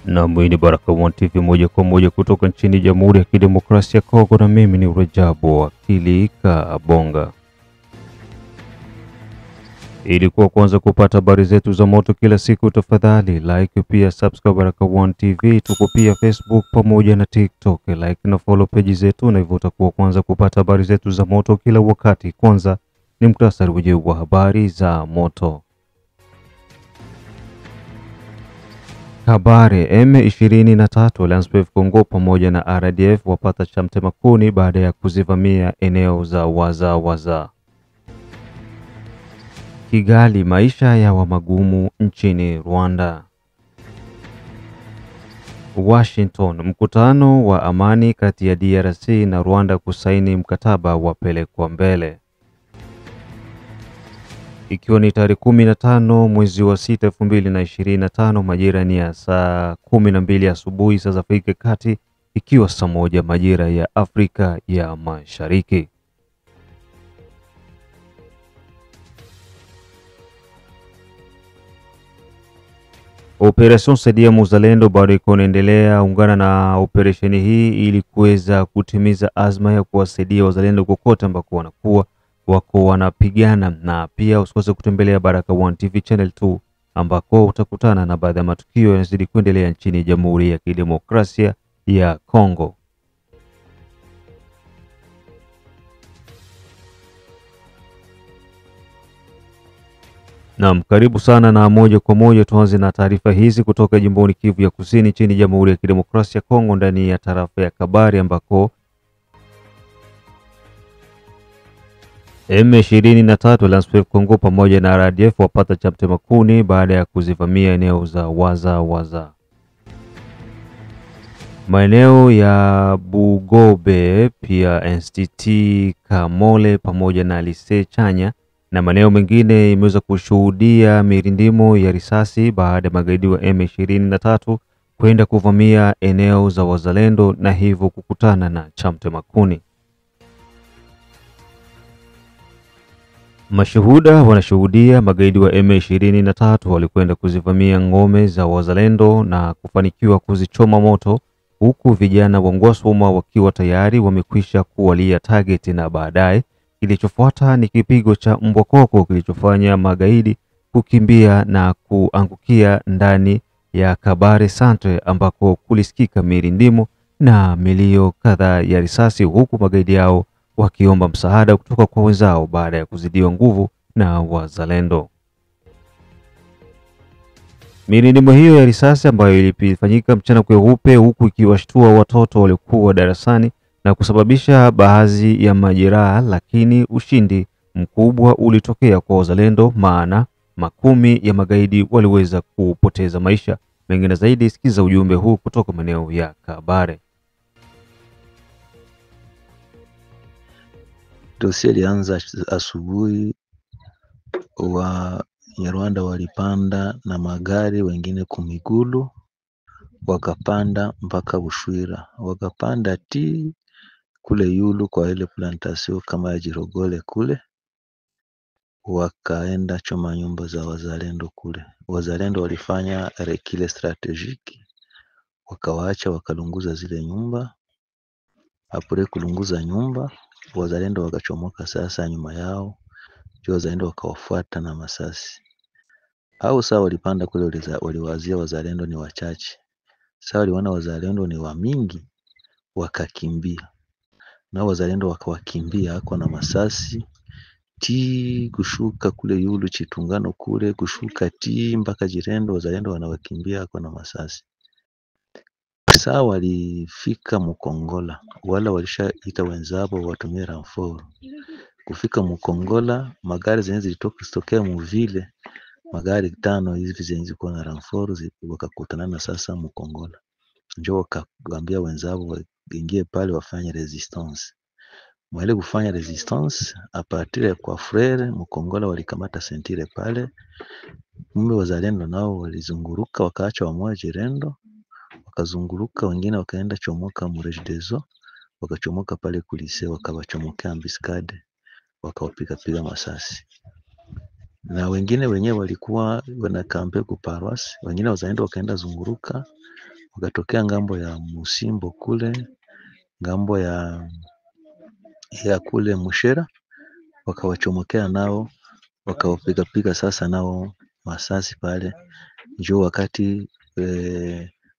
Na hii ni Baraka1 TV moja kwa moja kutoka nchini Jamhuri ya Kidemokrasia ya Kongo, na mimi ni Rajabu Akili Kabonga. Ili kwanza kupata habari zetu za moto kila siku, tafadhali like pia subscribe Baraka1 TV. Tuko pia Facebook pamoja na TikTok, like na follow page zetu, na hivyo utakuwa kwanza kupata habari zetu za moto kila wakati. Kwanza ni muhtasari wa habari za moto. Habari: M23 Landspev Kongo pamoja na RDF wapata cha mtema kuni baada ya kuzivamia eneo za Waza. Kigali: maisha ya magumu nchini Rwanda. Washington: mkutano wa amani kati ya DRC na Rwanda kusaini mkataba wapelekwa mbele. Ikiwa ni tarehe 15 mwezi wa 6 2025, majira ni ya saa 12 asubuhi saa za Afrika Kati, ikiwa saa 1 majira ya Afrika ya Mashariki. Operation Saidia Muzalendo bado iko inaendelea. Ungana na operesheni hii ili kuweza kutimiza azma ya kuwasaidia wazalendo kokote ambako wako wanapigana, na pia usikose kutembelea Baraka1 TV channel 2 ambako utakutana na baadhi ya matukio yanazidi kuendelea nchini Jamhuri ya Kidemokrasia ya Kongo. Naam, karibu sana, na moja kwa moja tuanze na taarifa hizi kutoka jimboni Kivu ya Kusini nchini Jamhuri ya Kidemokrasia ya Kongo, ndani ya tarafa ya Kabare ambako M23 Landspev Kongo pamoja na RDF wapata cha mtema kuni baada ya kuzivamia eneo za Waza. Maeneo ya Bugobe, pia NCT Kamole pamoja na Lise Chanya na maeneo mengine imeweza kushuhudia mirindimo ya risasi baada ya magaidi wa M23 kwenda kuvamia eneo za wazalendo na hivyo kukutana na cha mtema kuni. Mashuhuda wanashuhudia magaidi wa M23 walikwenda kuzivamia ngome za wazalendo na kufanikiwa kuzichoma moto, huku vijana wa Ngwasuma wakiwa tayari wamekwisha kuwalia target, na baadaye kilichofuata ni kipigo cha mbokoko kilichofanya magaidi kukimbia na kuangukia ndani ya Kabare Centre ambako kulisikika mirindimo na milio kadhaa ya risasi, huku magaidi yao wakiomba msaada kutoka kwa wenzao baada ya kuzidiwa nguvu na wazalendo. Mirindimo hiyo ya risasi ambayo ilifanyika mchana kweupe, huku ikiwashtua watoto waliokuwa darasani na kusababisha baadhi ya majeraha, lakini ushindi mkubwa ulitokea kwa wazalendo, maana makumi ya magaidi waliweza kupoteza maisha. Mengine zaidi, sikiza ujumbe huu kutoka maeneo ya Kabare. Dosia ilianza asubuhi, wa Rwanda walipanda na magari, wengine kumigulu, wakapanda mpaka Bushwira, wakapanda kule Yulu kwa ile plantation kama ya Jirogole kule, wakaenda choma nyumba za wazalendo kule. Wazalendo walifanya rekile strategiki, wakawaacha wakalunguza zile nyumba. Apure kulunguza nyumba, wazalendo wakachomoka sasa nyuma yao, wazalendo wakawafuata na masasi. Au sawa walipanda kule, waliwazia wazalendo ni wachache. Sawa waliona wazalendo ni wa mingi, wakakimbia. Na wazalendo wakawakimbia hako na masasi kushuka kule Yulu Chitungano kule, kushuka mpaka Jirendo, wazalendo wanawakimbia hako na masasi. Sawa walifika Mukongola, wala walishaita wenzabo watumie ramforo. Kufika Mukongola, magari zenye zilitokea muvile, magari 5 hizi zenye zilikuwa na ramforo, wakakutana na sasa Mukongola. Njoo wakaambia wenzabo waingie pale wafanye resistance. Mwale kufanya resistance, apatire kwa frere Mukongola walikamata sentire pale. Mumbe wazalendo nao walizunguruka, wakaacha wamoja Jirendo, wakazunguruka, wengine wakaenda chomoka Murejidezo, wakachomoka pale kulise, wakawachomoka Ambiskade, wakawapiga masasi. Na wengine wenyewe walikuwa wanakampe ku paroisse, wengine wazalendo wakaenda zunguruka wakatokea ngambo ya Musimbo kule, ngambo ya kule Mushera, wakawachomokea nao, wakawapigapiga sasa nao masasi pale. Njo wakati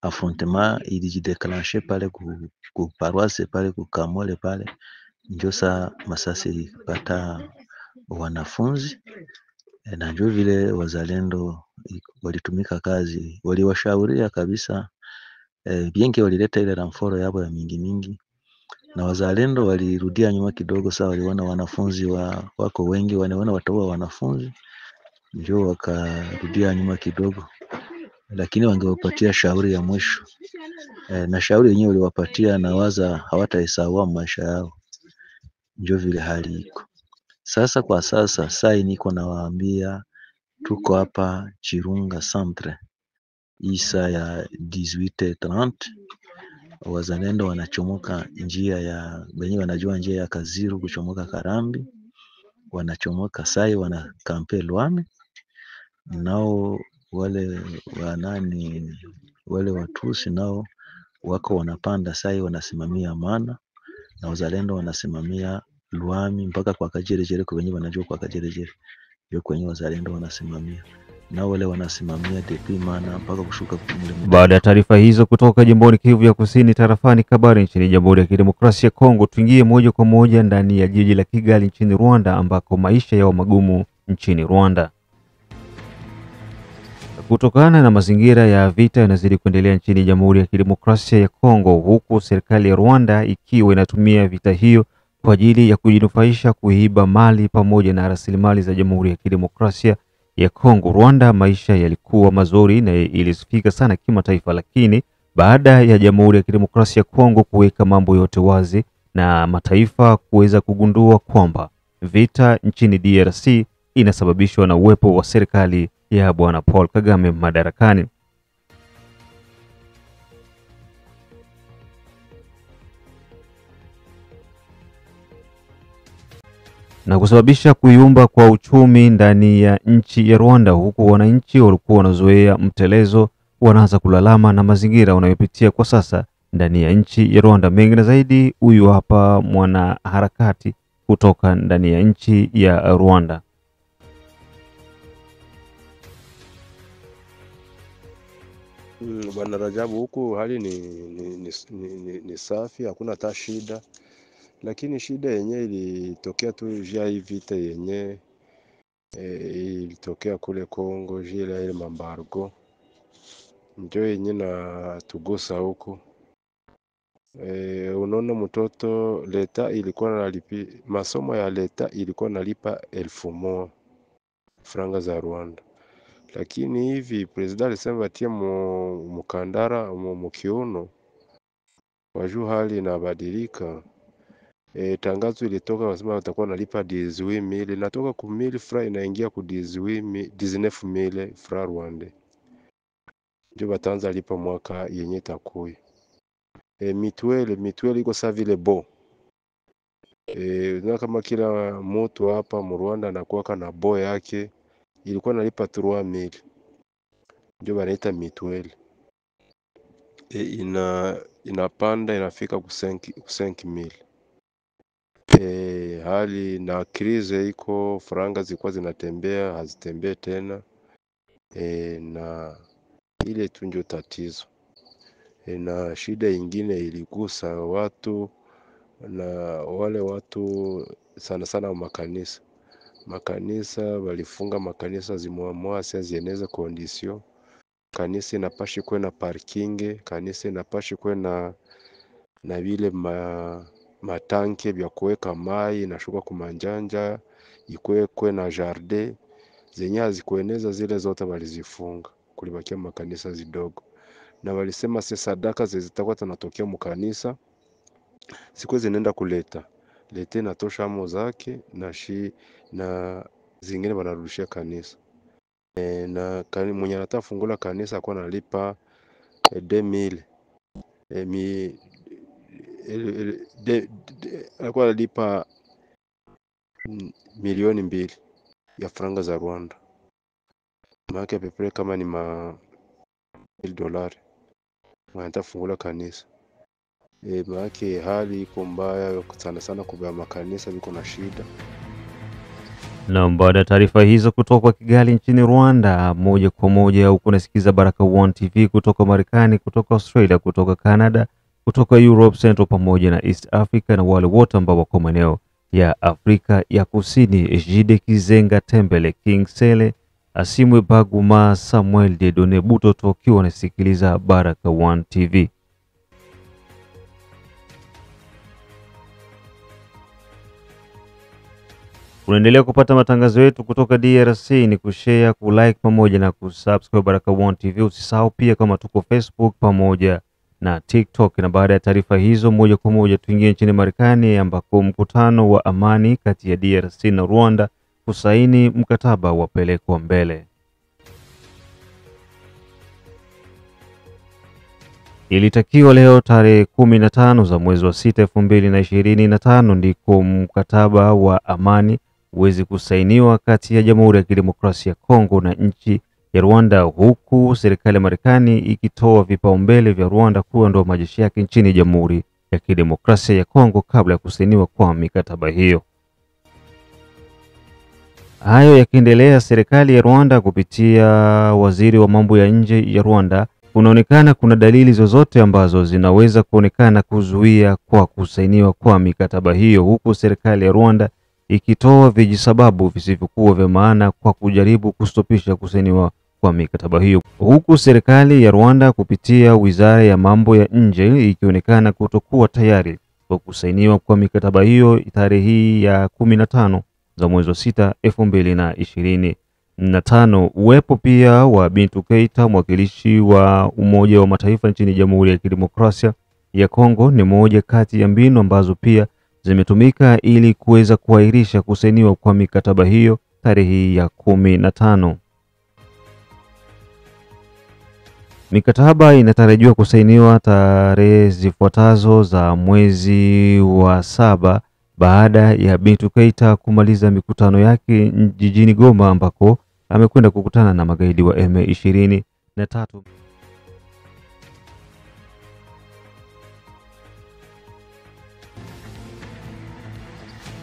affrontement ilijideclenche pale ku paroisse pale ku Kamole pale, njo saa masasi ilipata wanafunzi na njo vile wazalendo walitumika kazi, waliwashauria kabisa bienke walileta ile ramforo yabo ya mingi mingi, na wazalendo walirudia nyuma kidogo. Saa waliona wanafunzi wako wengi, wanaona wataua wanafunzi, njo wakarudia nyuma kidogo, lakini wangewapatia shauri ya mwisho na shauri yenyewe waliwapatia na waza hawataisahau maisha yao. Njo vile hali iko sasa. Kwa sasa sai niko nawaambia, tuko hapa Chirunga centre isa ya 18:30, wazalendo wanachomoka njia ya wenyewe, wanajua njia ya Kaziru kuchomoka Karambi, wanachomoka sai, wana kampe Lwame, nao wale wanani wale Watusi nao wako wanapanda sai, wanasimamia Mana, na wazalendo wanasimamia Lwami mpaka kwa Kajerejere, kwa wenyewe wanajua kwa Kajerejere ndio kwenye wazalendo wanasimamia, na wale wanasimamia tepi Mana mpaka kushuka kumule. Baada ya taarifa hizo kutoka jimboni Kivu ya Kusini, tarafani Kabare nchini Jamhuri ya Kidemokrasia ya Kongo, tuingie moja kwa moja ndani ya jiji la Kigali nchini Rwanda, ambako maisha yao magumu nchini Rwanda kutokana na mazingira ya vita yanazidi kuendelea nchini Jamhuri ya Kidemokrasia ya Kongo, huku serikali ya Rwanda ikiwa inatumia vita hiyo kwa ajili ya kujinufaisha, kuiba mali pamoja na rasilimali za Jamhuri ya Kidemokrasia ya Kongo. Rwanda maisha yalikuwa mazuri na ilisifika sana kimataifa, lakini baada ya Jamhuri ya Kidemokrasia ya Kongo kuweka mambo yote wazi na mataifa kuweza kugundua kwamba vita nchini DRC inasababishwa na uwepo wa serikali ya Bwana Paul Kagame madarakani. Na kusababisha kuyumba kwa uchumi ndani ya nchi ya Rwanda, huku wananchi walikuwa wanazoea mtelezo wanaanza kulalama na mazingira wanayopitia kwa sasa ndani ya nchi ya Rwanda. Mengine zaidi, huyu hapa mwana harakati kutoka ndani ya nchi ya Rwanda. Bwana Rajabu, huku hali ni safi, hakuna hata shida, lakini shida yenyewe ilitokea tu jia hii vita yenyewe ilitokea kule Kongo, jia ile mambargo ndio yenyewe na tugusa huku. Unaona mtoto leta ilikuwa nalipi masomo ya leta ilikuwa nalipa 1000 franga za Rwanda, lakini hivi president alisema batie mukandara mukiuno waju hali inabadilika. Tangazo ilitoka wasema watakuwa nalipa 18,000, natoka ku 1000 fra inaingia ku 19,000 fra Rwanda, ndio bataanza lipa mwaka yenye takui. Mituele iko sawa vile bo. Na kama kila mtu hapa mu Rwanda anakuwa na bo yake, ilikuwa nalipa 3,000, ndio banaita mituele. Inapanda inafika ku 5,000. Hali na krize iko, franga zilikuwa zinatembea hazitembee tena, na ile tu ndio tatizo. Na shida ingine iligusa watu, na wale watu sana sana makanisa walifunga makanisa zimwamwa zieneze kondisio. Kanisa inapashi kuwe na parking, kanisa inapashi kuwe na vile matanke vya kuweka mai na shuka kumanjanja, ikuwe na jardin zenye hazikueneza, zile zote walizifunga, kulibakia makanisa zidogo. Na walisema se sadaka zitakuwa tunatokea mkanisa siku zinaenda kuleta inatosha amo zake na zingine wanarudishia kanisa. Na mwenye anataka fungula kanisa kwa nalipa 2,000, alikuwa analipa 2,000,000 ya franga za Rwanda, maana pepele kama ni $1,000. wanataka kufungula kanisa. Maana hali iko mbaya sana kwa makanisa liko na shida. Na baada ya taarifa hizo kutoka Kigali nchini Rwanda, moja kwa moja huko nasikiza Baraka1 TV kutoka Marekani, kutoka Australia, kutoka Canada, kutoka Europe Central pamoja na East Africa na wale wote ambao wako maeneo ya Afrika ya Kusini. Jide Kizenga Tembele, King Sele, Asimwe Baguma, Samuel Dedone Butoto kiwa nasikiliza Baraka1 TV. Unaendelea kupata matangazo yetu kutoka DRC, ni kushare, kulike pamoja na kusubscribe Baraka1 TV. Usisahau pia kama tuko Facebook pamoja na TikTok. Na baada ya taarifa hizo, moja kwa moja tuingie nchini Marekani ambako mkutano wa amani kati ya DRC na Rwanda kusaini mkataba wapelekwa mbele. Ilitakiwa leo tarehe 15 za mwezi wa 6 2025 ndiko mkataba wa amani uweze kusainiwa kati ya Jamhuri ya Kidemokrasia ya Kongo na nchi ya Rwanda, huku serikali ya Marekani ikitoa vipaumbele vya Rwanda kuondoa majeshi yake nchini Jamhuri ya Kidemokrasia ya Kongo kabla ya kusainiwa kwa mikataba hiyo. Hayo yakiendelea, serikali ya Rwanda kupitia waziri wa mambo ya nje ya Rwanda, kunaonekana kuna dalili zozote ambazo zinaweza kuonekana kuzuia kwa kusainiwa kwa mikataba hiyo, huku serikali ya Rwanda ikitoa vijisababu visivyokuwa vya maana kwa kujaribu kustopisha kusainiwa kwa mikataba hiyo, huku serikali ya Rwanda kupitia wizara ya mambo ya nje ikionekana kutokuwa tayari kwa kusainiwa kwa mikataba hiyo tarehe ya 15 za mwezi wa 6 2025. Uwepo pia wa Bintu Keita, mwakilishi wa Umoja wa Mataifa nchini Jamhuri ya Kidemokrasia ya Kongo, ni moja kati ya mbinu ambazo pia zimetumika ili kuweza kuahirisha kusainiwa kwa mikataba hiyo tarehe ya 15. Mikataba inatarajiwa kusainiwa tarehe zifuatazo za mwezi wa 7 baada ya Bintu Keita kumaliza mikutano yake jijini Goma ambako amekwenda kukutana na magaidi wa M23.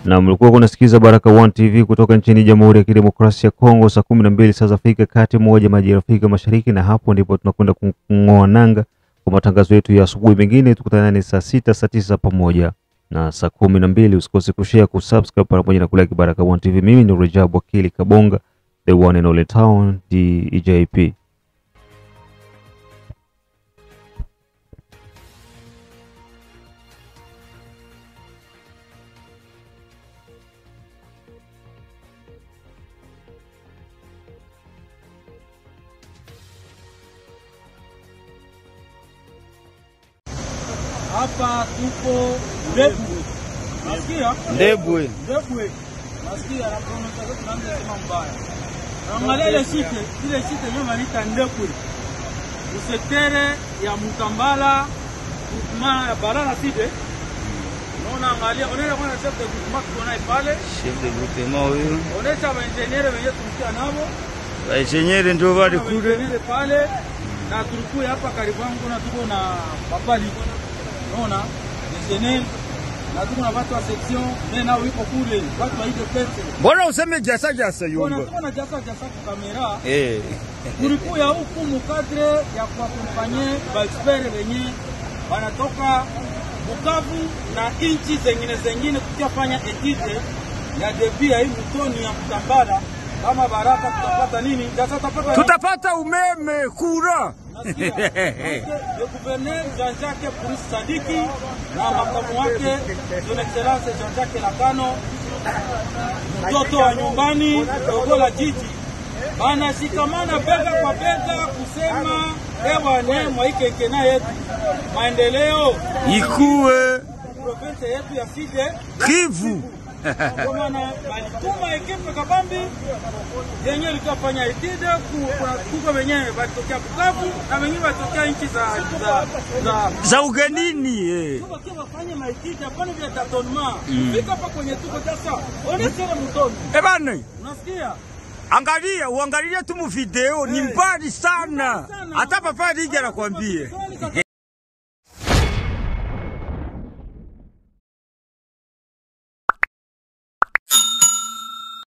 Na mlikuwa kunasikiza Baraka1 TV kutoka nchini Jamhuri ya Kidemokrasia ya Kongo, saa 12 saa za Afrika Kati, moja majira Afrika Mashariki, na hapo ndipo tunakwenda kung'oa nanga kwa matangazo yetu ya asubuhi. Mengine tukutane saa 6 saa 9 pamoja na saa 12. Usikose kushare, kusubscribe pamoja na kulike Baraka1 TV. Mimi ni Rajab Wakili Kabonga, the one and only town DJP. Hapa tuko Ndebwe. Nasikia? Ndebwe. Nasikia na pronunciation tunaanza kama mbaya. Angalia ile shite ndio malita Ndebwe. Usektere ya Mutambala, kuma ya Barara Side. Unaona angalia, unaona kuna chef de groupement tunaye pale. Chef de groupement huyo. Unaita maengineer wenye tumkia nao. Engineer ndio wale kule pale. Na tulikuwa hapa karibu yangu na tuko na papali. Unaona? Engineer na tuko na watu wa section, na wiko kule, watu wa hizo pete. Mbona useme jasa yomba? Mbona tuko na jasa kwa kamera? Kulikuwa ya huku mukadre ya kuakompanye ba expert wenye wanatoka Bukavu na inchi zengine tukifanya etite ya debi ya hii mtoni ya Mtambala. Kama Baraka tutapata nini? Tutapata umeme kura. Le gouverneur Jean-Jacques Puris Sadiki na makamu wake Son Excellence Jean-Jacques Lakano, mtoto wa nyumbani dogo la jiji, banashikamana bega kwa bega kusema ewane mwaikekena yetu maendeleo ikuwe province yetu ya Sud Kivu. Kwa maana walituma ekipe kabambi yenye likafanya etide kuko wenyewe watokea Bukavu na wengine watokea nchi za ugenini Tuko wafanye maetide hapana vya tatonma. Fika hapa kwenye tuko sasa. Onesere mtoni. Bana. Unasikia? Uangalie tu mu video ni mbali sana. Hata papa Rigi anakuambia.